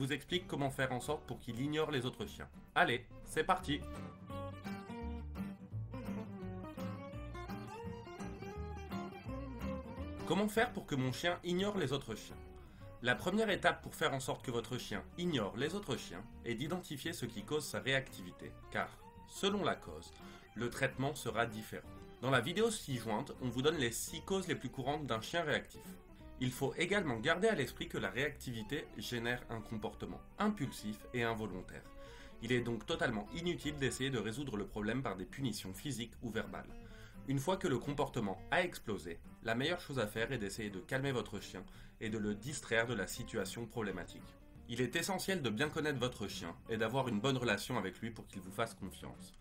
vous explique comment faire en sorte pour qu'il ignore les autres chiens. Allez, c'est parti! Comment faire pour que mon chien ignore les autres chiens? La première étape pour faire en sorte que votre chien ignore les autres chiens est d'identifier ce qui cause sa réactivité, car, selon la cause, le traitement sera différent. Dans la vidéo ci-jointe, on vous donne les 6 causes les plus courantes d'un chien réactif. Il faut également garder à l'esprit que la réactivité génère un comportement impulsif et involontaire. Il est donc totalement inutile d'essayer de résoudre le problème par des punitions physiques ou verbales. Une fois que le comportement a explosé, la meilleure chose à faire est d'essayer de calmer votre chien et de le distraire de la situation problématique. Il est essentiel de bien connaître votre chien et d'avoir une bonne relation avec lui pour qu'il vous fasse confiance.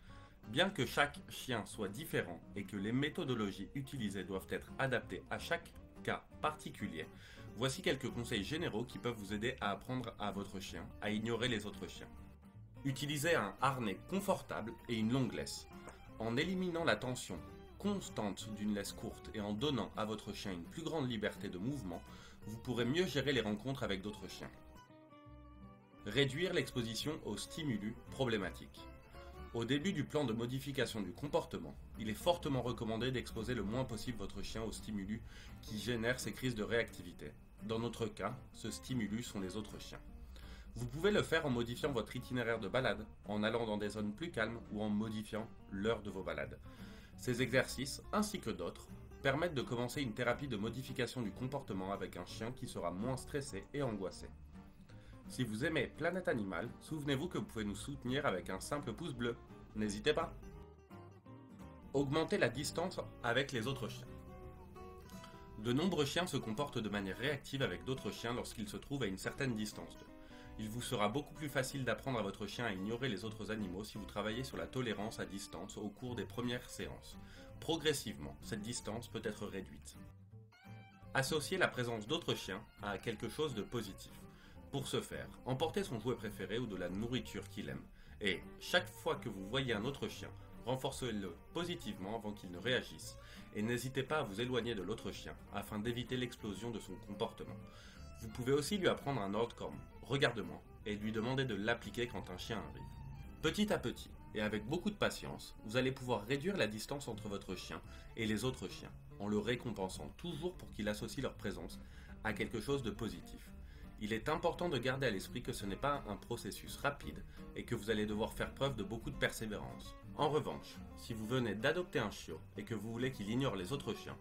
Bien que chaque chien soit différent et que les méthodologies utilisées doivent être adaptées à chaque cas particulier, voici quelques conseils généraux qui peuvent vous aider à apprendre à votre chien à ignorer les autres chiens. Utilisez un harnais confortable et une longue laisse. En éliminant la tension constante d'une laisse courte et en donnant à votre chien une plus grande liberté de mouvement, vous pourrez mieux gérer les rencontres avec d'autres chiens. Réduire l'exposition aux stimulus problématiques. Au début du plan de modification du comportement, il est fortement recommandé d'exposer le moins possible votre chien aux stimulus qui génèrent ces crises de réactivité. Dans notre cas, ce stimulus sont les autres chiens. Vous pouvez le faire en modifiant votre itinéraire de balade, en allant dans des zones plus calmes ou en modifiant l'heure de vos balades. Ces exercices, ainsi que d'autres, permettent de commencer une thérapie de modification du comportement avec un chien qui sera moins stressé et angoissé. Si vous aimez Planète Animal, souvenez-vous que vous pouvez nous soutenir avec un simple pouce bleu. N'hésitez pas! Augmentez la distance avec les autres chiens. De nombreux chiens se comportent de manière réactive avec d'autres chiens lorsqu'ils se trouvent à une certaine distance d'eux. Il vous sera beaucoup plus facile d'apprendre à votre chien à ignorer les autres animaux si vous travaillez sur la tolérance à distance au cours des premières séances. Progressivement, cette distance peut être réduite. Associez la présence d'autres chiens à quelque chose de positif. Pour ce faire, emportez son jouet préféré ou de la nourriture qu'il aime. Et, chaque fois que vous voyez un autre chien, renforcez-le positivement avant qu'il ne réagisse. Et n'hésitez pas à vous éloigner de l'autre chien afin d'éviter l'explosion de son comportement. Vous pouvez aussi lui apprendre un ordre comme « regarde-moi » et lui demander de l'appliquer quand un chien arrive. Petit à petit, et avec beaucoup de patience, vous allez pouvoir réduire la distance entre votre chien et les autres chiens, en le récompensant toujours pour qu'il associe leur présence à quelque chose de positif. Il est important de garder à l'esprit que ce n'est pas un processus rapide et que vous allez devoir faire preuve de beaucoup de persévérance. En revanche, si vous venez d'adopter un chiot et que vous voulez qu'il ignore les autres chiens,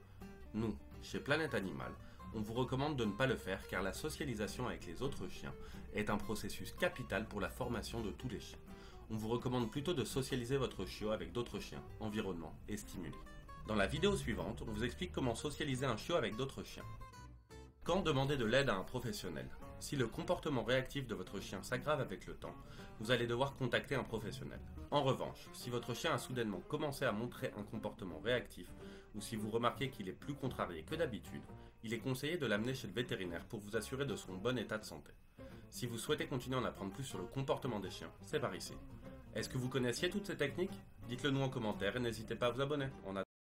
nous, chez Planète Animal, on vous recommande de ne pas le faire car la socialisation avec les autres chiens est un processus capital pour la formation de tous les chiens. On vous recommande plutôt de socialiser votre chiot avec d'autres chiens, environnement et stimuli. Dans la vidéo suivante, on vous explique comment socialiser un chiot avec d'autres chiens. Quand demander de l'aide à un professionnel? Si le comportement réactif de votre chien s'aggrave avec le temps, vous allez devoir contacter un professionnel. En revanche, si votre chien a soudainement commencé à montrer un comportement réactif, ou si vous remarquez qu'il est plus contrarié que d'habitude, il est conseillé de l'amener chez le vétérinaire pour vous assurer de son bon état de santé. Si vous souhaitez continuer à en apprendre plus sur le comportement des chiens, c'est par ici. Est-ce que vous connaissiez toutes ces techniques? Dites-le nous en commentaire et n'hésitez pas à vous abonner.